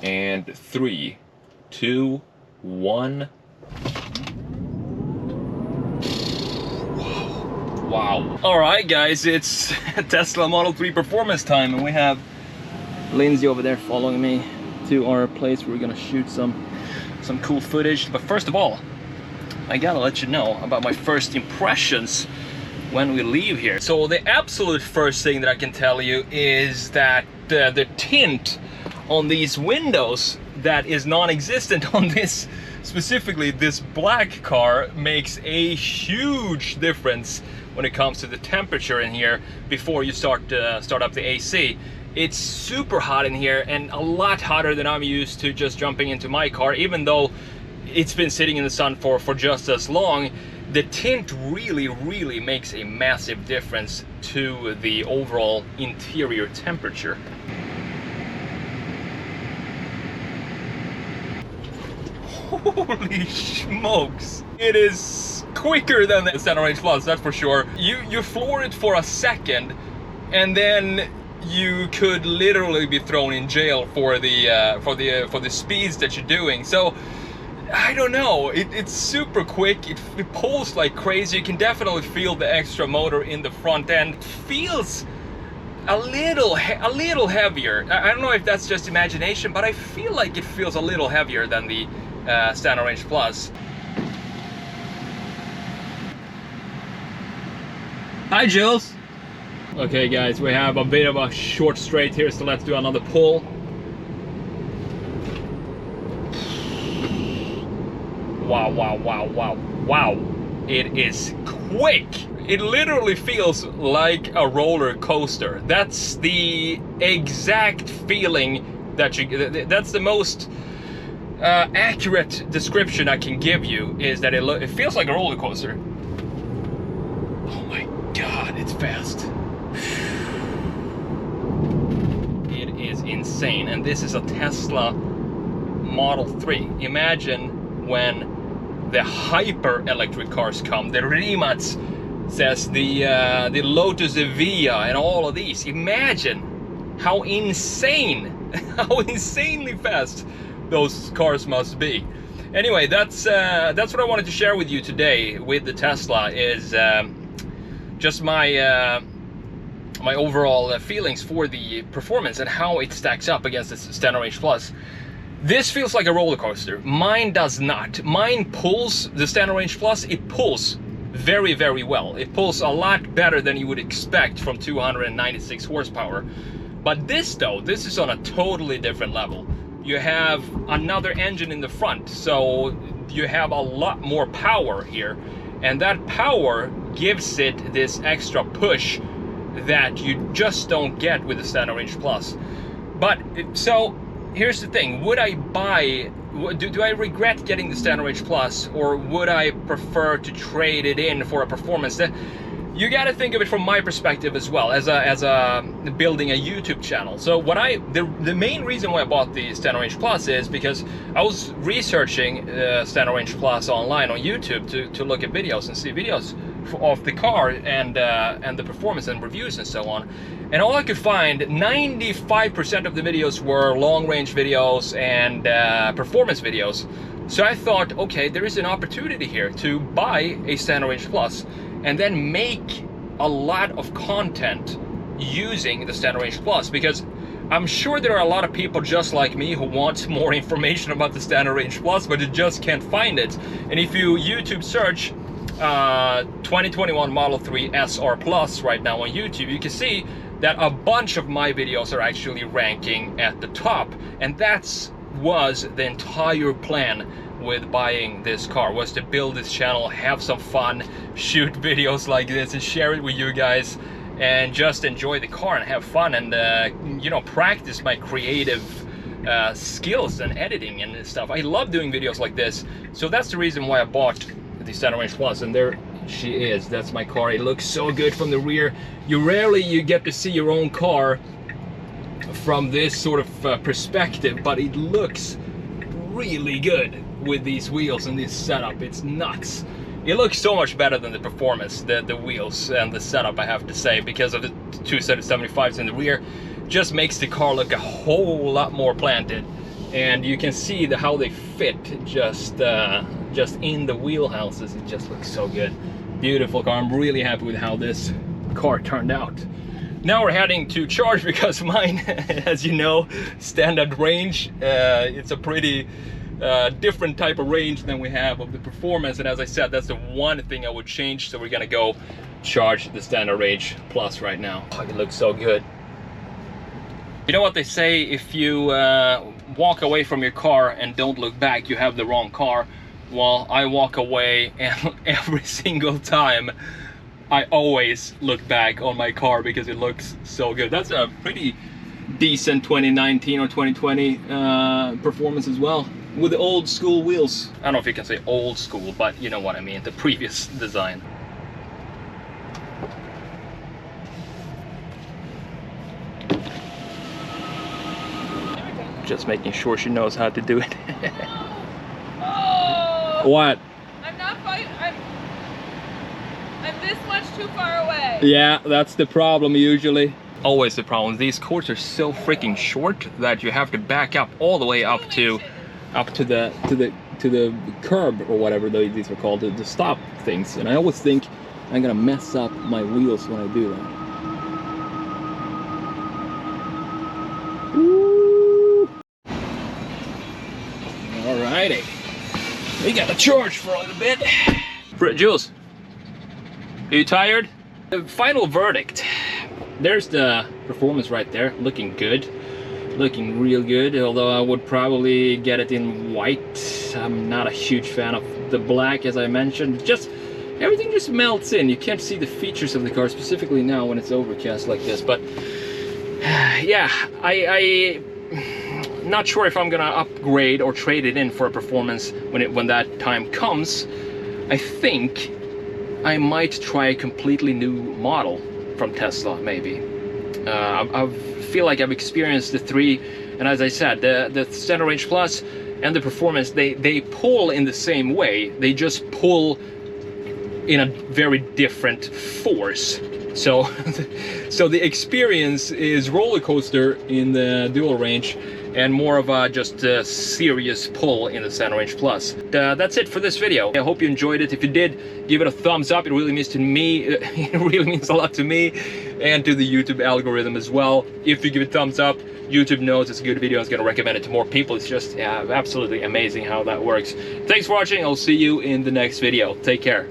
And 3, 2, 1. Wow. Alright guys, it's Tesla Model 3 performance time, and we have Lindsay over there following me to our place where we're gonna shoot some cool footage. But first of all, I gotta let you know about my first impressions when we leave here. So the absolute first thing that I can tell you is that the tint on these windows that is non-existent on this, specifically this black car, makes a huge difference when it comes to the temperature in here before you start up the AC. It's super hot in here, and a lot hotter than I'm used to just jumping into my car. Even though it's been sitting in the sun for just as long, the tint really makes a massive difference to the overall interior temperature. Holy smokes! It is quicker than the Center Range Plus, that's for sure. You floor it for a second, and then you could literally be thrown in jail for the speeds that you're doing. So I don't know, it's super quick. It pulls like crazy. You can definitely feel the extra motor in the front end. It feels a little heavier. I don't know if that's just imagination, but I feel like it feels a little heavier than the Standard Range Plus. Hi Jules. Okay guys, we have a bit of a short straight here, so let's do another pull. Wow. It is quick. It literally feels like a roller coaster. That's the exact feeling that that's the most accurate description I can give you, is that it feels like a roller coaster. Oh my god, it's fast. It is insane, and this is a Tesla Model 3. Imagine when the hyper electric cars come, the Rimats, says the Lotus Evija and all of these. Imagine how insane, how insanely fast those cars must be. Anyway, that's what I wanted to share with you today with the Tesla, is just my my overall feelings for the performance and how it stacks up against the Standard Range Plus. This feels like a roller coaster. Mine does not. Mine pulls, the Standard Range Plus, it pulls very well. It pulls a lot better than you would expect from 296 horsepower. But this though, this is on a totally different level. You have another engine in the front, so you have a lot more power here. And that power gives it this extra push that you just don't get with the Standard Range Plus. But, so, here's the thing. Would I buy, do I regret getting the Standard Range Plus, or would I prefer to trade it in for a performance? You gotta think of it from my perspective as well, as building a YouTube channel. So the main reason why I bought the Standard Range Plus is because I was researching Standard Range Plus online on YouTube to look at videos and see videos of the car and the performance and reviews and so on. And all I could find, 95% of the videos were long-range videos and performance videos. So I thought, okay, there is an opportunity here to buy a Standard Range Plus and then make a lot of content using the Standard Range Plus, because I'm sure there are a lot of people just like me who want more information about the Standard Range Plus, but you just can't find it. And if you YouTube search 2021 Model 3 SR Plus right now on YouTube, you can see that a bunch of my videos are actually ranking at the top. And that was the entire plan with buying this car, was to build this channel, have some fun, shoot videos like this and share it with you guys, and just enjoy the car and have fun, and you know, practice my creative skills and editing and stuff. I love doing videos like this, so that's the reason why I bought the Standard Range Plus. And there she is, that's my car. It looks so good from the rear. You get to see your own car from this sort of perspective, but it looks really good with these wheels and this setup. It's nuts. It looks so much better than the performance, the wheels and the setup, I have to say, because of the 275s in the rear. Just makes the car look a whole lot more planted. and you can see how they fit just in the wheelhouses. It just looks so good. Beautiful car. I'm really happy with how this car turned out. Now we're heading to charge because mine, as you know, standard range. It's a pretty different type of range than we have of the Performance, and as I said, that's the one thing I would change. So we're gonna go charge the standard range plus right now. Oh, it looks so good. You know what they say, if you walk away from your car and don't look back, you have the wrong car. Well, I walk away, and every single time I always look back on my car because it looks so good. That's a pretty decent 2019 or 2020 Performance as well, with the old school wheels. I don't know if you can say old school, but you know what I mean, the previous design. Just making sure she knows how to do it. Oh, what? I'm not quite. I'm this much too far away. Yeah, that's the problem usually. Always the problem. These courts are so freaking short that you have to back up all the way up to the curb or whatever these are called, the stop things. And I always think I'm gonna mess up my wheels when I do that. Alrighty, we got to charge for a little bit. Jules, are you tired? The final verdict. There's the Performance right there, looking good, looking real good. Although I would probably get it in white. I'm not a huge fan of the black, as I mentioned. Just everything just melts in. You can't see the features of the car, specifically now when it's overcast like this. But yeah, I not sure if I'm gonna upgrade or trade it in for a Performance when that time comes. I think I might try a completely new model from Tesla, maybe. I feel like I've experienced the three, and as I said, the Standard Range Plus and the Performance, they pull in the same way. They just pull in a very different force. So, so the experience is roller coaster in the dual range, and more of a just a serious pull in the Standard Range Plus. That's it for this video. I hope you enjoyed it. If you did, give it a thumbs up. It really means to me, it really means a lot to me and to the YouTube algorithm as well. If you give it a thumbs up, YouTube knows it's a good video. It's gonna recommend it to more people. It's just absolutely amazing how that works. Thanks for watching. I'll see you in the next video. Take care.